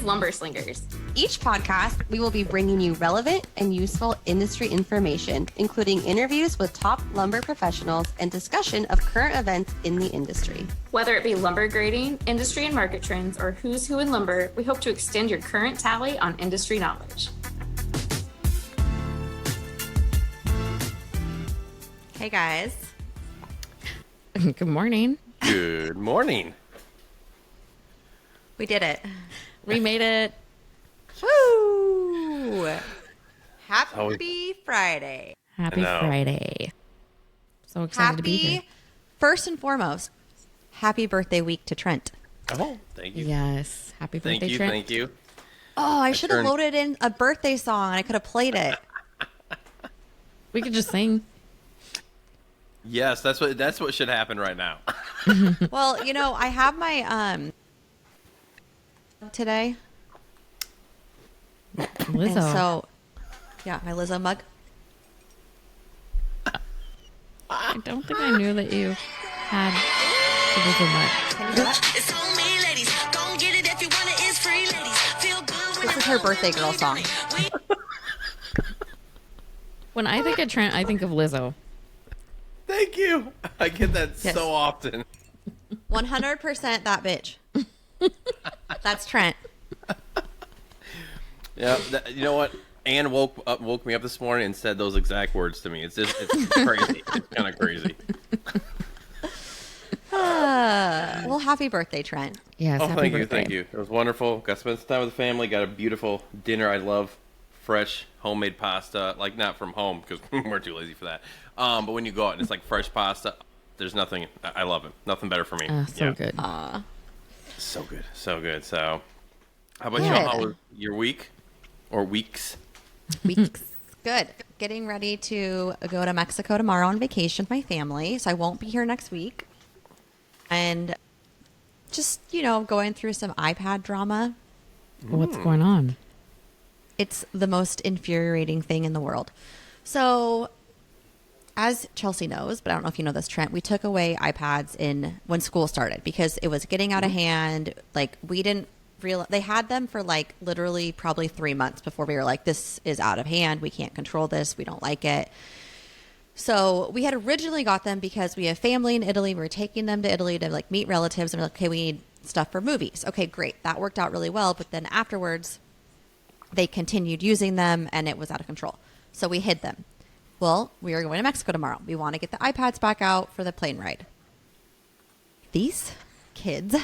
Lumber Slingers. Each podcast, we will be bringing you relevant and useful industry information, including interviews with top lumber professionals and discussion of current events in the industry. Whether it be lumber grading, industry and market trends, or who's who in lumber, we hope to extend your current tally on industry knowledge. Hey guys. Good morning. Good morning. We did it. We made it. Woo! Happy Friday. Happy Friday. So excited to be here. First and foremost, happy birthday week to Trent. Oh, thank you. Yes. Happy birthday, Trent. Thank you. Oh, I should have loaded in a birthday song and I could have played it. We could just sing. Yes, that's what should happen right now. Well, you know, I have my today. Lizzo. And so, yeah, my Lizzo mug. I don't think I knew that you had a Lizzo mug. Can you do that? It's on me, ladies. Don't get it if you want it. It's free, ladies. Feel good when This is her birthday girl song. When I think of Trent, I think of Lizzo. Thank you. I get that Yes. so often. 100% that bitch. That's Trent. Yeah, you know what? Anne woke me up this morning and said those exact words to me. It's crazy. It's kind of crazy. Well, happy birthday, Trent. Yes. Oh, happy thank birthday. you. It was wonderful. Got to spend some time with the family. Got a beautiful dinner. I love fresh homemade pasta. Like, not from home because we're too lazy for that. But when you go out and it's like fresh pasta, there's nothing. I love it. Nothing better for me. So good. So good. So good. So, how about Good. y'all? How was your week or weeks? Weeks. Good. Getting ready to go to Mexico tomorrow on vacation with my family, so I won't be here next week. And just, going through some iPad drama. What's going on? It's the most infuriating thing in the world. So, as Chelsea knows, but I don't know if you know this, Trent, we took away iPads when school started because it was getting out of hand. Like, we didn't realize they had them for like literally probably 3 months before we were like, this is out of hand. We can't control this. We don't like it. So we had originally got them because we have family in Italy. We were taking them to Italy to like meet relatives and we're like, okay, we need stuff for movies. Okay, great. That worked out really well. But then afterwards, they continued using them and it was out of control. So we hid them. Well, we are going to Mexico tomorrow. We want to get the iPads back out for the plane ride. These kids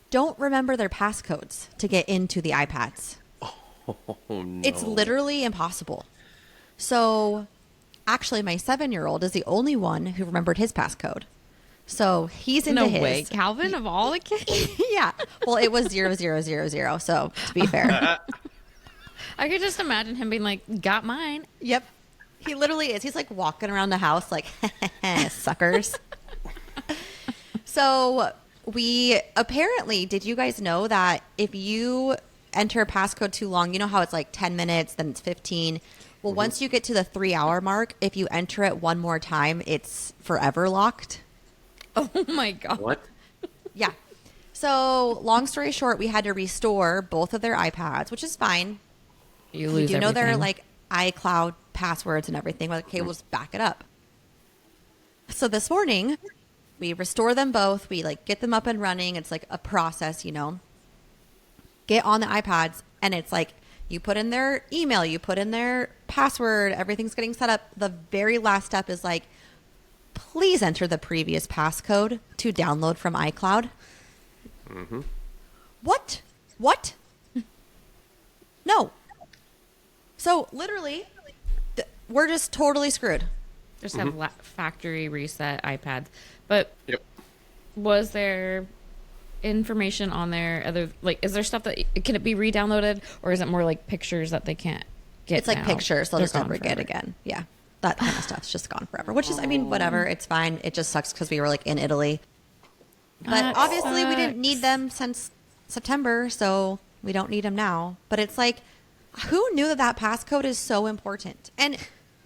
don't remember their passcodes to get into the iPads. Oh, no. It's literally impossible. So actually, my 7-year-old is the only one who remembered his passcode. So he's into No his. way. Calvin, of all the kids? Yeah. Well, it was 0000. So to be fair. I could just imagine him being like, got mine. Yep. He literally is. He's like walking around the house like, suckers. So did you guys know that if you enter a passcode too long, you know how it's like 10 minutes, then it's 15. Well, once you get to the 3-hour mark, if you enter it one more time, it's forever locked. Oh my God. What? Yeah. So long story short, we had to restore both of their iPads, which is fine. You We lose do know their everything. like iCloud passwords and everything. We're like, okay, we'll just back it up. So this morning, we restore them both. We like get them up and running. It's like a process, Get on the iPads, and it's like you put in their email, you put in their password, everything's getting set up. The very last step is like, please enter the previous passcode to download from iCloud. Mm-hmm. What? No. So literally, we're just totally screwed. Just have factory reset iPads. But Yep. was there information on there? Is there stuff that can it be re-downloaded, or is it more like pictures that they can't get? It's like now? pictures. They'll They're just never gone get forever. again. Yeah. That kind of stuff's just gone forever, which is, whatever. It's fine. It just sucks because we were like in Italy. But That obviously we didn't sucks. need them since September, so we don't need them now. But it's like, who knew that passcode is so important? And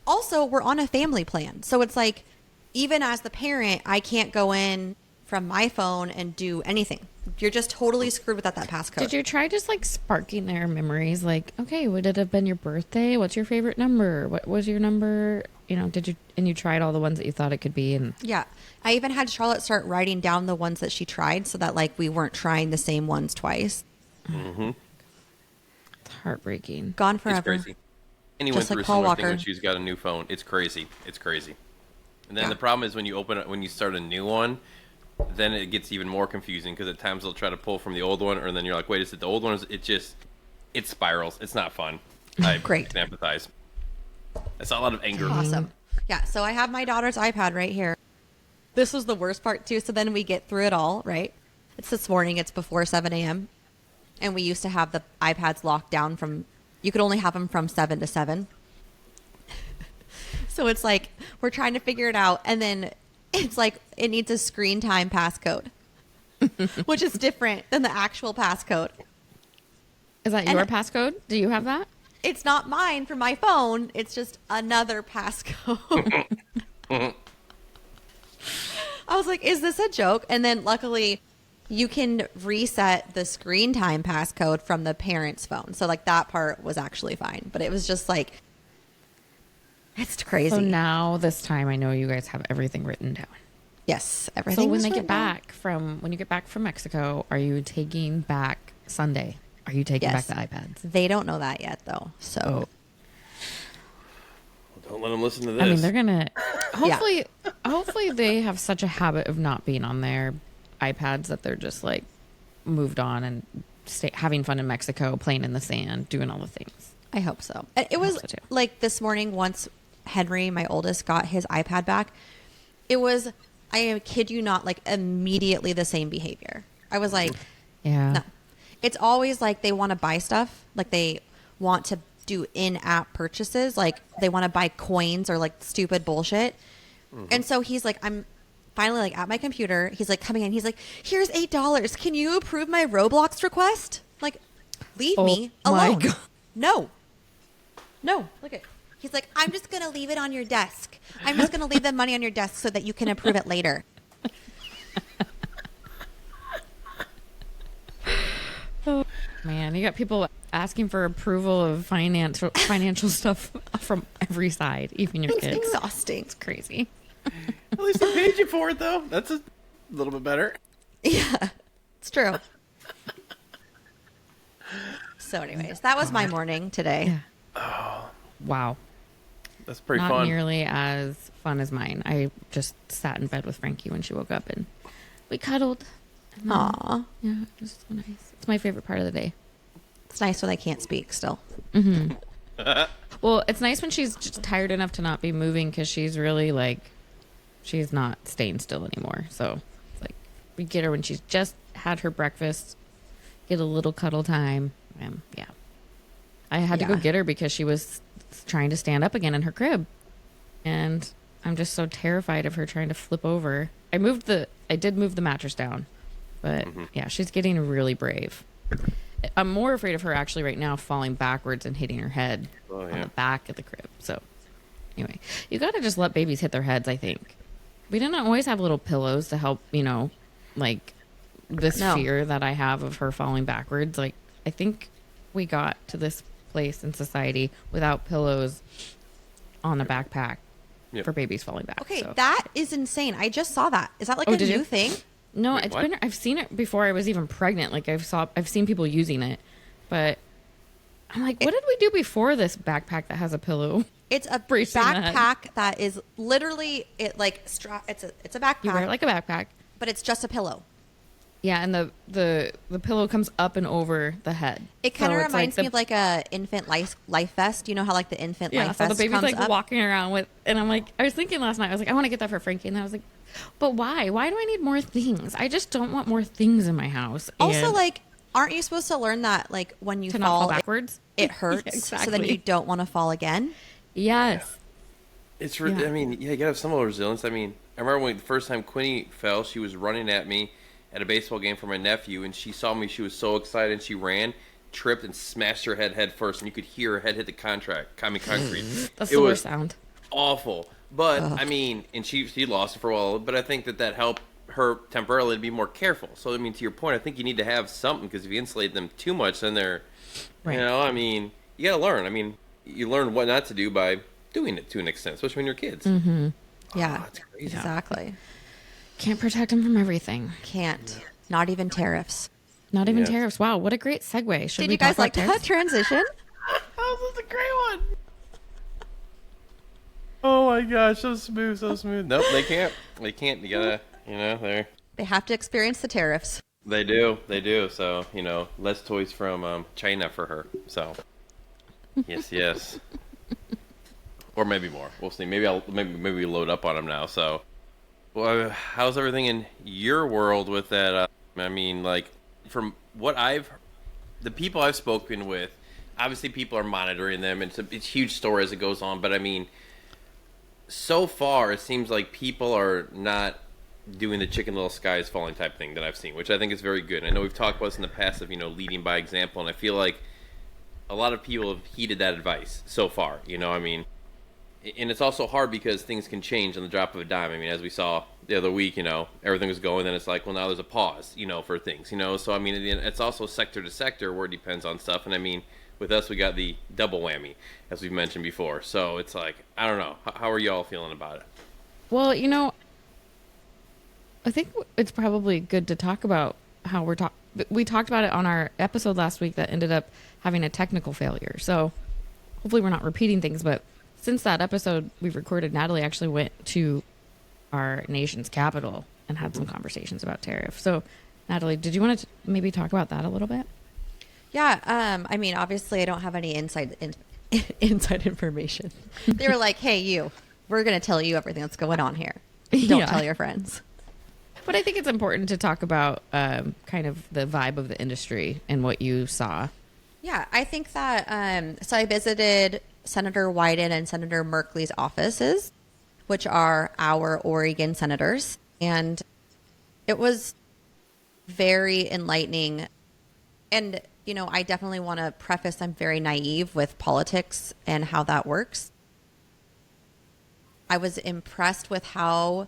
also, we're on a family plan. So it's like, even as the parent, I can't go in from my phone and do anything. You're just totally screwed without that passcode. Did you try just like sparking their memories? Like, okay, would it have been your birthday? What's your favorite number? What was your number? You know, and you tried all the ones that you thought it could be? And Yeah. I even had Charlotte start writing down the ones that she tried so that like we weren't trying the same ones twice. it's heartbreaking. Gone It's forever. crazy. And he went Just like through a Paul similar thing Walker. when she's got a new phone. It's crazy. It's crazy. And then Yeah. the problem is when you start a new one, then it gets even more confusing because at times they'll try to pull from the old one, or then you're like, wait, is it the old one? It spirals. It's not fun. I Great. can empathize. I saw a lot of anger. Awesome. Yeah. So I have my daughter's iPad right here. This was the worst part too. So then we get through it all, right? It's this morning. It's before 7 a.m. And we used to have the iPads locked down you could only have them from 7 to 7. So it's like, we're trying to figure it out. And then it's like, it needs a screen time passcode, which is different than the actual passcode. Is that And- your passcode? Do you have that? It's not mine for my phone. It's just another passcode. I was like, is this a joke? And then luckily you can reset the screen time passcode from the parent's phone. So like that part was actually fine, but it was just like, it's crazy. So now this time I know you guys have everything written down. Yes. Everything. So when is they get written down. when you get back from Mexico, are you taking back Sunday? Are you taking Yes. back the iPads? They don't know that yet though. So Don't let them listen to this. I mean, they're gonna hopefully they have such a habit of not being on their iPads that they're just like moved on and having fun in Mexico, playing in the sand, doing all the things. I hope so. It was so too. like this morning once Henry, my oldest, got his iPad back. It was, I kid you not, like immediately the same behavior. I was like, Yeah. no. It's always like they want to buy stuff. Like they want to do in-app purchases. Like they want to buy coins or like stupid bullshit. And so he's like, I'm finally like at my computer. He's like coming in. He's like, here's $8. Can you approve my Roblox request? Like, leave me my alone. God. No. Look at. He's like, I'm just gonna leave it on your desk. I'm just gonna leave the money on your desk so that you can approve it later. Man, you got people asking for approval of financial stuff from every side, even your It's kids. exhausting. It's crazy. At least they paid you for it, though. That's a little bit better. Yeah, it's true. So, anyways, that was my morning today. Yeah. Wow. That's pretty Not fun. nearly as fun as mine. I just sat in bed with Frankie when she woke up and we cuddled. And then- Aw, Yeah, it was so nice. It's my favorite part of the day. it's nice when I can't speak still. Well, it's nice when she's just tired enough to not be moving because she's really like, she's not staying still anymore. So it's like we get her when she's just had her breakfast, get a little cuddle time. Yeah. I had to go Yeah. get her because she was trying to stand up again in her crib. And I'm just so terrified of her trying to flip over. I did move the mattress down. But yeah, she's getting really brave. I'm more afraid of her actually right now falling backwards and hitting her head on yeah. the back of the crib. So anyway, you got to just let babies hit their heads, I think. We didn't always have little pillows to help, like this No. fear that I have of her falling backwards. Like, I think we got to this place in society without pillows on a backpack Yep. for babies falling back. Okay, so. that is insane. I just saw that. Is that like Oh, a did new you? thing? No, Wait, it's what? been. I've seen it before I was even pregnant. Like I've seen people using it, but I'm like, what did we do before this backpack that has a pillow? It's a Bracing the head. backpack that is literally it's a backpack, You wear it like a backpack. but it's just a pillow. Yeah, and the pillow comes up and over the head. It kind of So it's reminds me the- of like a infant life vest. You know how like the infant yeah. life So the vest baby's comes like up. walking around with, and I'm like, I was thinking last night, I was like, I want to get that for Frankie, and I was like, but why? Why do I need more things? I just don't want more things in my house. Also, And like, aren't you supposed to learn that like when you to not fall fall, backwards. it hurts, so then exactly. you don't want to fall again? Yes. It's, Yeah. I mean, yeah, you gotta have some resilience. I mean, I remember when the first time Quinny fell, she was running at me at a baseball game for my nephew, and she saw me. She was so excited, and she ran, tripped, and smashed her head first, and you could hear her head hit the concrete. That's It the was worst sound. awful. But I mean, and she lost it for a while. But I think that helped hurt temporarily to be more careful. So, I mean, to your point, I think you need to have something, because if you insulate them too much, then they're, Right. you know, I mean, you got to learn. I mean, you learn what not to do by doing it to an extent, especially when you're kids. Mm-hmm. Yeah, that's crazy. exactly. Can't protect them from everything. Can't. Not even tariffs. Not even Yes. tariffs. Wow, what a great segue. Should Did we you guys talk like about that tariffs? transition? Oh, that's a great one. Oh my gosh, so smooth, so smooth. Nope, they can't. They can't. You gotta, you know, They have to experience the tariffs. they do. So, you know, less toys from China for her. So, yes. Or maybe more. We'll see. Maybe we load up on them now. So, well, how's everything in your world with that? I mean, like, from what the people I've spoken with, obviously people are monitoring them. It's a huge story as it goes on. But I mean, so far it seems like people are not doing the chicken little sky is falling type thing that I've seen, which I think is very good. I know we've talked about this in the past of, you know, leading by example, and I feel like a lot of people have heeded that advice so far. You know, I mean, and it's also hard because things can change on the drop of a dime. I mean, as we saw the other week, you know, everything was going, then it's like, well, now there's a pause, you know, for things, you know. So, I mean, it's also sector to sector where it depends on stuff. And, I mean, with us, we got the double whammy, as we've mentioned before. So, it's like, I don't know. How are y'all feeling about it? Well, you know, I think it's probably good to talk about how we talked about it on our episode last week that ended up having a technical failure. So hopefully we're not repeating things, but since that episode we recorded, Natalie actually went to our nation's capital and had some conversations about tariffs. So Natalie, did you want to maybe talk about that a little bit? Yeah. I mean, obviously, I don't have any inside information. They were like, "Hey, we're going to tell you everything that's going on here. Don't Yeah. tell your friends." But I think it's important to talk about kind of the vibe of the industry and what you saw. Yeah, I think that. So I visited Senator Wyden and Senator Merkley's offices, which are our Oregon senators, and it was very enlightening. And you know, I definitely want to preface I'm very naive with politics and how that works. I was impressed with how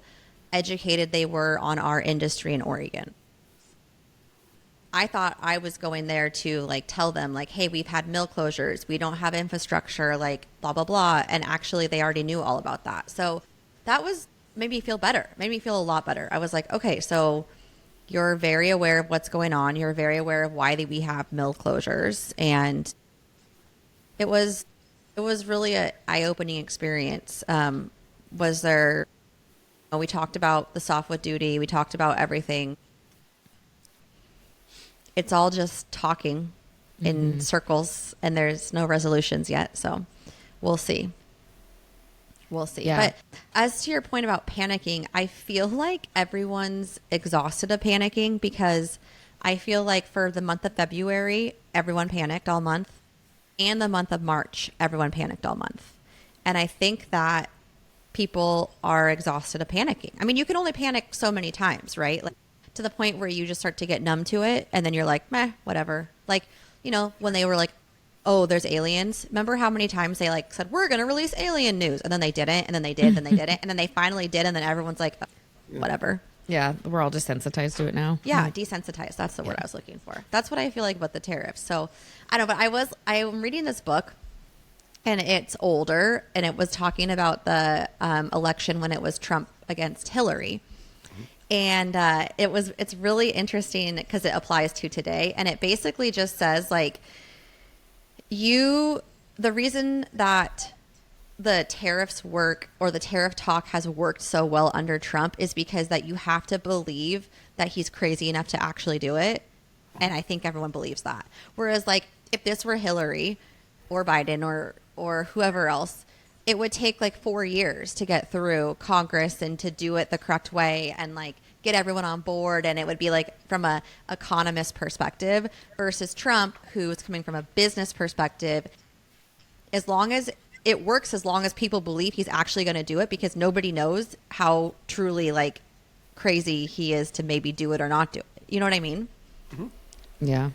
educated they were on our industry in Oregon. I thought I was going there to like tell them like, hey, we've had mill closures, we don't have infrastructure, like blah, blah, blah. And actually they already knew all about that. So that made me feel better, made me feel a lot better. I was like, okay, so you're very aware of what's going on. You're very aware of why we have mill closures. And it was really an eye-opening experience. We talked about the softwood duty. We talked about everything. It's all just talking in circles, and there's no resolutions yet. So we'll see. We'll see. Yeah. But as to your point about panicking, I feel like everyone's exhausted of panicking because I feel like for the month of February, everyone panicked all month. And the month of March, everyone panicked all month. And I think that people are exhausted of panicking. I mean, you can only panic so many times, right? Like to the point where you just start to get numb to it. And then you're like, meh, whatever. Like, you know, when they were like, oh, there's aliens. Remember how many times they like said, we're going to release alien news. And then they didn't. And then they did. And they didn't. And then they finally did. And then everyone's like, oh, whatever. Yeah, we're all desensitized to it now. Yeah, desensitized. That's the word I was looking for. That's what I feel like about the tariffs. So I don't know, but I'm reading this book and it's older and it was talking about the election when it was Trump against Hillary. And it's really interesting because it applies to today. And it basically just says like the reason that the tariffs work or the tariff talk has worked so well under Trump is because that you have to believe that he's crazy enough to actually do it. And I think everyone believes that. Whereas like if this were Hillary or Biden or whoever else, it would take like 4 years to get through Congress and to do it the correct way and like get everyone on board. And it would be like from a economist perspective versus Trump, who is coming from a business perspective. As long as it works, as long as people believe he's actually going to do it, because nobody knows how truly like crazy he is to maybe do it or not do it. You know what I mean? Mm-hmm. Yeah,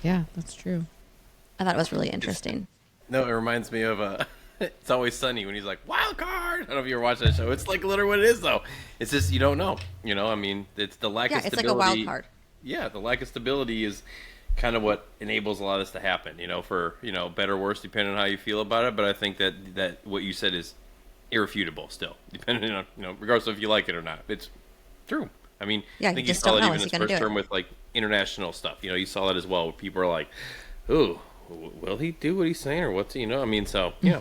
that's true. I thought it was really interesting. No, it reminds me of It's Always Sunny when he's like, wild card. I don't know if you ever watched that show. It's like literally what it is, though. It's just you don't know. I mean, it's the lack Yeah, of it's like stability. a wild card. Yeah, the lack of stability is kind of what enables a lot of this to happen. For better or worse, depending on how you feel about it. But I think that what you said is irrefutable still, depending on regardless of if you like it or not. It's true. I mean, Yeah, I you think you just saw don't that know even unless this you're gonna first do it. term with like international stuff. You saw that as well. Where people are like, "Ooh, will he do what he's saying, or what's I mean, so yeah.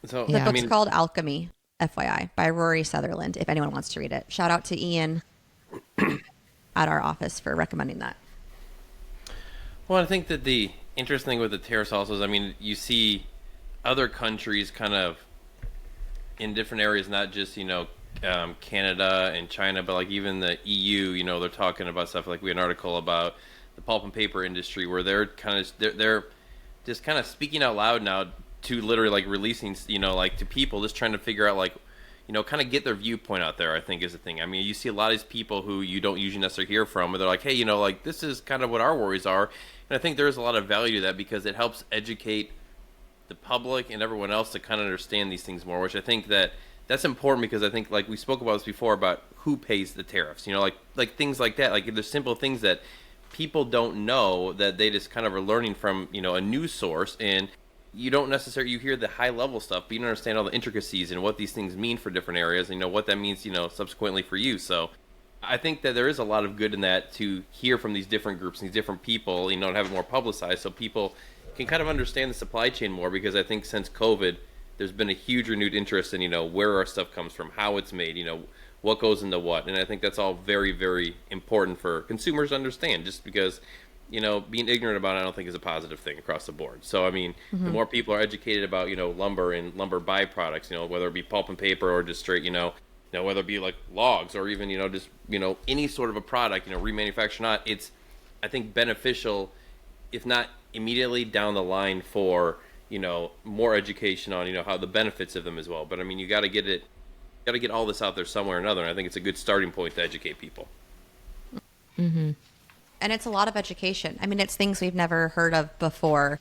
So The Yeah. book's I mean, called Alchemy, FYI, by Rory Sutherland, if anyone wants to read it. Shout out to Ian at our office for recommending that. well, I think that the interesting thing with the tariffs also is, I mean, you see other countries kind of in different areas, not just Canada and China, but like even the EU. They're talking about stuff like we had an article about the pulp and paper industry where they're just kind of speaking out loud now to literally like releasing like to people, just trying to figure out like kind of get their viewpoint out there. I think is the thing. I mean, you see a lot of these people who you don't usually necessarily hear from, where they're like, hey, like this is kind of what our worries are, and I think there's a lot of value to that because it helps educate the public and everyone else to kind of understand these things more, which I think that's important because I think like we spoke about this before about who pays the tariffs, like things like that, like there's simple things that people don't know that they just kind of are learning from a news source, and you don't necessarily you hear the high level stuff, but you don't understand all the intricacies and what these things mean for different areas, and what that means subsequently for you. So I think that there is a lot of good in that to hear from these different groups and these different people, and have it more publicized so people can kind of understand the supply chain more, because I think since COVID, there's been a huge renewed interest in, where our stuff comes from, how it's made, what goes into what. And I think that's all very, very important for consumers to understand, just because, being ignorant about it, I don't think is a positive thing across the board. So, I mean, the more people are educated about, lumber and lumber byproducts, whether it be pulp and paper or just straight, whether it be like logs or even, just, any sort of a product, remanufactured or not, it's, I think, beneficial, if not immediately down the line for more education on how the benefits of them as well. But I mean, you got to get all this out there somewhere or another, and I think it's a good starting point to educate people. And it's a lot of education. I mean, it's things we've never heard of before.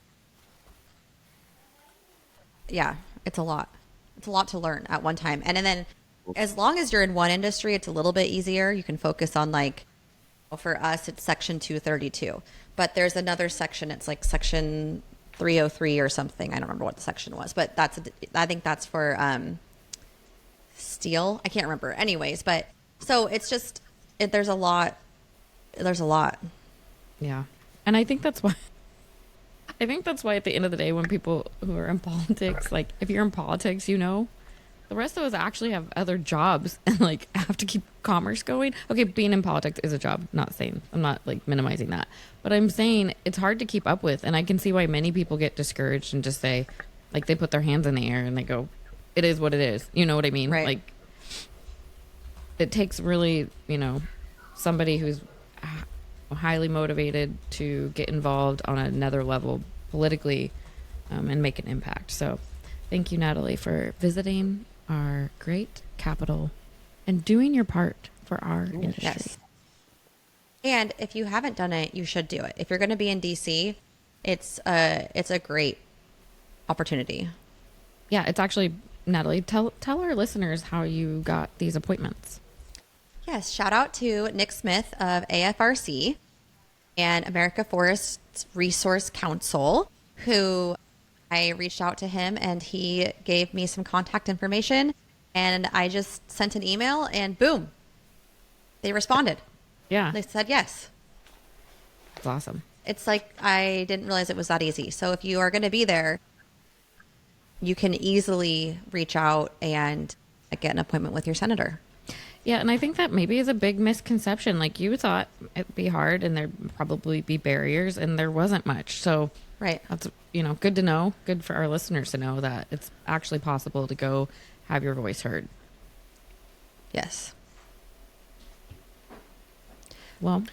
Yeah, it's a lot to learn at one time. And then as long as you're in one industry, it's a little bit easier. You can focus on like, well, for us it's section 232, but there's another section, it's like section 303 or something. I don't remember what the section was, but I think that's for steel. I can't remember. Anyways, but so it's just there's a lot. Yeah. And I think that's why at the end of the day, when people who are in politics, like if you're in politics, the rest of us actually have other jobs and like have to keep commerce going. Okay, being in politics is a job. I'm not like minimizing that, but I'm saying it's hard to keep up with. And I can see why many people get discouraged and just say, like, they put their hands in the air and they go, it is what it is. You know what I mean? Right. Like, it takes really, somebody who's highly motivated to get involved on another level politically and make an impact. So thank you, Natalie, for visiting our great capital and doing your part for our industry. Yes. And if you haven't done it, you should do it. If you're going to be in DC, it's a great opportunity. Yeah, it's actually, Natalie, tell our listeners how you got these appointments. Yes, shout out to Nick Smith of AFRC and America Forest Resource Council, who I reached out to him and he gave me some contact information, and I just sent an email and boom, they responded. Yeah, They said yes. it's awesome. It's like I didn't realize it was that easy. So if you are going to be there, you can easily reach out and get an appointment with your senator. Yeah, and I think that maybe is a big misconception. Like, you thought it'd be hard and there'd probably be barriers, and there wasn't much. So Right. that's, good to know. Good for our listeners to know that it's actually possible to go have your voice heard. Yes. Well,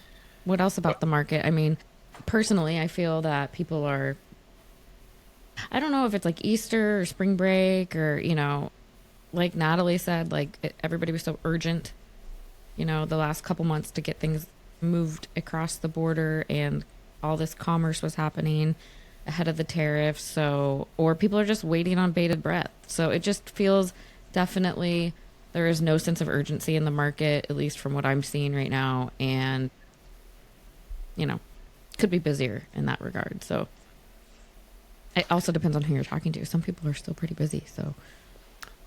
what else about the market? I mean, personally, I feel that people are, I don't know if it's like Easter or spring break or, like Natalie said, like everybody was so urgent, the last couple months to get things moved across the border, and all this commerce was happening. ahead of the tariffs. So, or people are just waiting on bated breath. So it just feels definitely there is no sense of urgency in the market, at least from what I'm seeing right now. And, could be busier in that regard. So it also depends on who you're talking to. Some people are still pretty busy. So.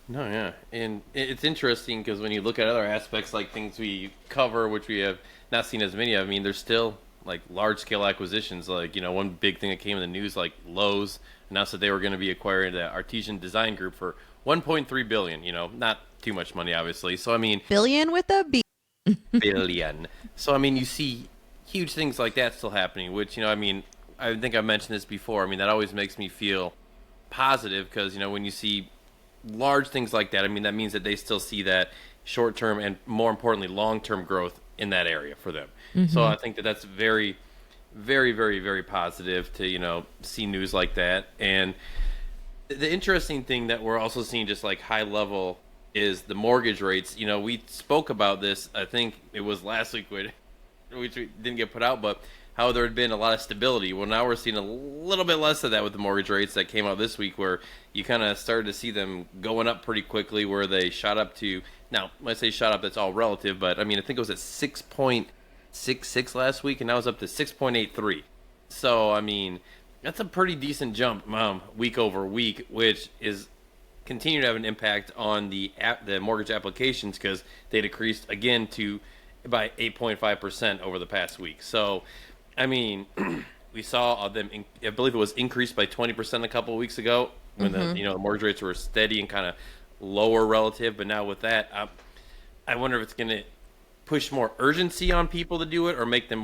No, yeah. And it's interesting because when you look at other aspects like things we cover, which we have not seen as many of, I mean, there's still like large scale acquisitions. Like, one big thing that came in the news, like Lowe's announced that they were going to be acquiring the Artesian Design Group for $1.3 billion, not too much money, obviously. So, I mean, Billion with a B. billion. So, I mean, you see huge things like that still happening, which, I mean, I think I mentioned this before. I mean, that always makes me feel positive because, when you see large things like that, I mean, that means that they still see that short-term and, more importantly, long-term growth in that area for them. Mm-hmm. So I think that that's very, very, very, very positive to, see news like that. And the interesting thing that we're also seeing just like high level is the mortgage rates. We spoke about this, I think it was last week, which we didn't get put out, but how there had been a lot of stability. Well, now we're seeing a little bit less of that with the mortgage rates that came out this week, where you kind of started to see them going up pretty quickly, where they shot up to, now, when I say shot up, that's all relative, but I mean, I think it was at 6.66 last week, and now it's up to 6.83. So, I mean, that's a pretty decent jump week over week, which is continuing to have an impact on the mortgage applications because they decreased again by 8.5% over the past week. So, I mean, we saw them, I believe it was increased by 20% a couple of weeks ago when the mortgage rates were steady and kind of lower relative. But now with that, I wonder if it's going to push more urgency on people to do it or make them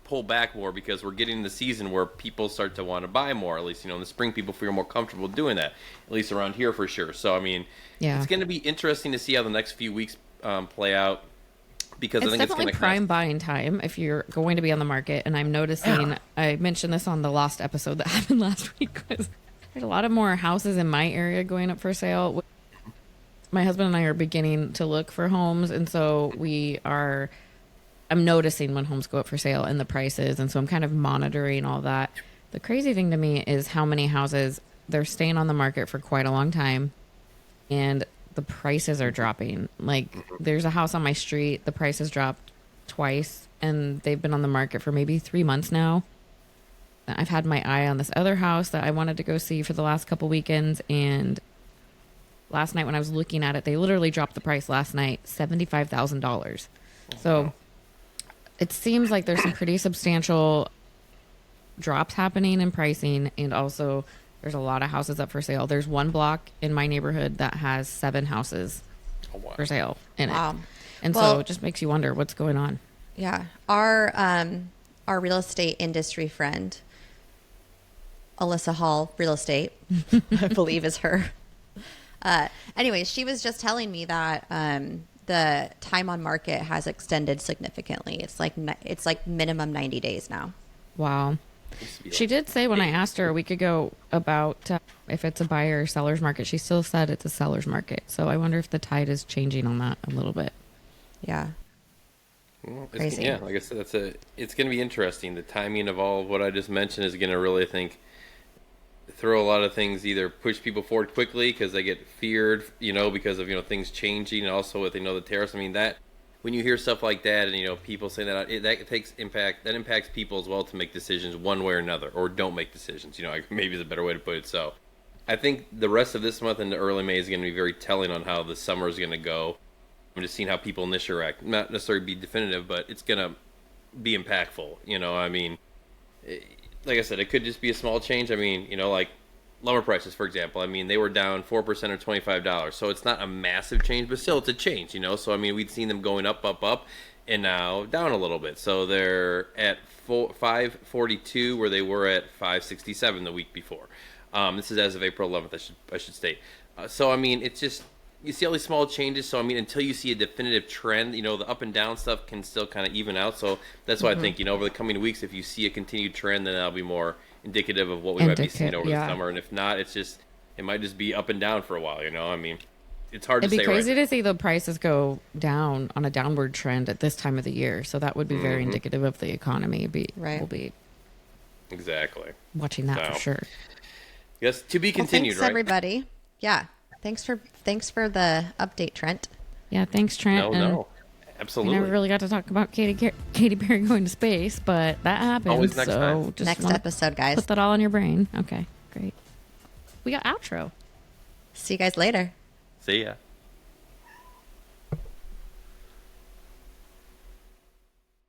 pull back more, because we're getting the season where people start to want to buy more. At least, in the spring, people feel more comfortable doing that, at least around here for sure. So, I mean, it's going to be interesting to see how the next few weeks play out. Because it's I think definitely prime buying time if you're going to be on the market. And I'm noticing, I mentioned this on the last episode that happened last week, was there's a lot of more houses in my area going up for sale. My husband and I are beginning to look for homes. And so I'm noticing when homes go up for sale and the prices. And so I'm kind of monitoring all that. The crazy thing to me is how many houses, they're staying on the market for quite a long time. And the prices are dropping. Like, there's a house on my street, the price has dropped twice, and they've been on the market for maybe 3 months now. I've had my eye on this other house that I wanted to go see for the last couple weekends, and last night when I was looking at it, they literally dropped the price last night, $75,000. So it seems like there's some pretty substantial drops happening in pricing, and also there's a lot of houses up for sale. There's one block in my neighborhood that has 7 houses for sale in it. And so it just makes you wonder what's going on. Yeah. Our real estate industry friend, Alyssa Hall Real Estate, I believe is her. Anyway, she was just telling me that the time on market has extended significantly. It's like minimum 90 days now. Wow. She did say when I asked her a week ago about if it's a buyer or seller's market, she still said it's a seller's market. So I wonder if the tide is changing on that a little bit. Yeah. Well, Crazy. Yeah, like I said, it's going to be interesting. The timing of all of what I just mentioned is going to really, I think, throw a lot of things, either push people forward quickly because they get feared, because of, things changing, and also with, the tariffs. I mean, that when you hear stuff like that and, people saying that, that impacts people as well to make decisions one way or another, or don't make decisions, maybe is a better way to put it. So I think the rest of this month into early May is going to be very telling on how the summer is going to go. I'm just seeing how people initially react, not necessarily be definitive, but it's going to be impactful. I mean, like I said, it could just be a small change. I mean, like lumber prices, for example. I mean, they were down 4% or $25. So it's not a massive change, but still it's a change, So, I mean, we'd seen them going up, and now down a little bit. So they're at 542 where they were at 567 the week before. This is as of April 11th, I should state. So, I mean, it's just, you see all these small changes. So, I mean, until you see a definitive trend, the up and down stuff can still kind of even out. So that's why I think, over the coming weeks, if you see a continued trend, then that'll be more indicative of what we might be seeing over the summer. And if not, it might just be up and down for a while, I mean, it's hard to say. It'd be crazy right to see the prices go down on a downward trend at this time of the year. So that would be very indicative of the economy. Right. Will be. Exactly. Watching that for So, sure. Yes, to be Well, continued, thanks right? everybody. Yeah. Thanks for the update, Trent. Yeah, thanks, Trent. No, We absolutely. never really got to talk about Katy Perry going to space, but that happened. Always next so time. just Next wanna episode, guys. Put that all in your brain. Okay, great. We got outro. See you guys later. See ya.